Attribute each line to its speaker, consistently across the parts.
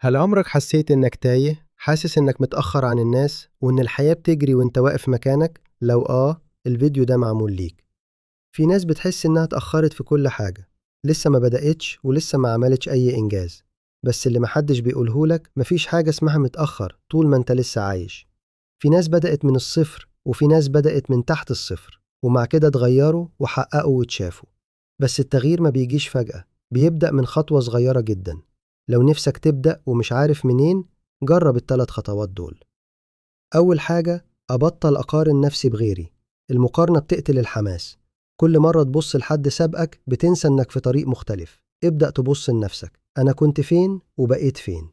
Speaker 1: هل عمرك حسيت إنك تايه؟ حاسس إنك متأخر عن الناس وإن الحياة بتجري وإنت واقف مكانك؟ لو الفيديو ده معمول ليك. في ناس بتحس إنها اتأخرت في كل حاجة، لسه ما بدأتش ولسه ما عملتش أي إنجاز. بس اللي محدش بيقولهولك مفيش حاجة اسمها متأخر طول ما إنت لسه عايش. في ناس بدأت من الصفر وفي ناس بدأت من تحت الصفر ومع كده اتغيروا وحققوا واتشافوا. بس التغيير ما بيجيش فجأة، بيبدأ من خطوة صغيرة جدا. لو نفسك تبدأ ومش عارف منين، جرب الثلاث خطوات دول. أول حاجة، أبطل أقارن نفسي بغيري. المقارنة بتقتل الحماس. كل مرة تبص لحد سابقك بتنسى إنك في طريق مختلف. ابدأ تبص لنفسك، أنا كنت فين وبقيت فين.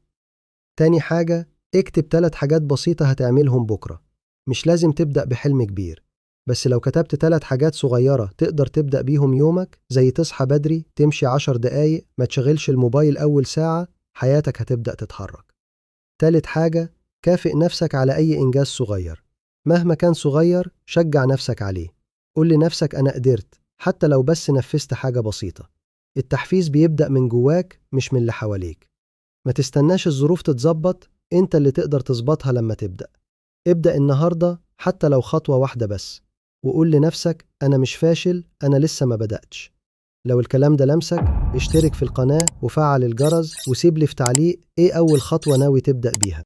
Speaker 1: تاني حاجة، اكتب 3 حاجات بسيطة هتعملهم بكرة. مش لازم تبدأ بحلم كبير، بس لو كتبت 3 حاجات صغيرة تقدر تبدأ بيهم يومك، زي تصحى بدري، تمشي 10 دقايق، ما تشغلش الموبايل أول ساعة، حياتك هتبدأ تتحرك. تالت حاجة، كافئ نفسك على أي إنجاز صغير. مهما كان صغير شجع نفسك عليه. قول لنفسك أنا قدرت، حتى لو بس نفذت حاجة بسيطة. التحفيز بيبدأ من جواك مش من اللي حواليك. ما تستناش الظروف تتظبط، انت اللي تقدر تظبطها لما تبدأ. ابدأ النهاردة حتى لو خطوة واحدة بس، وقول لنفسك أنا مش فاشل، أنا لسه ما بدأتش. لو الكلام ده لمسك، اشترك في القناة وفعل الجرس وسيب لي في تعليق ايه أول خطوة ناوي تبدأ بيها.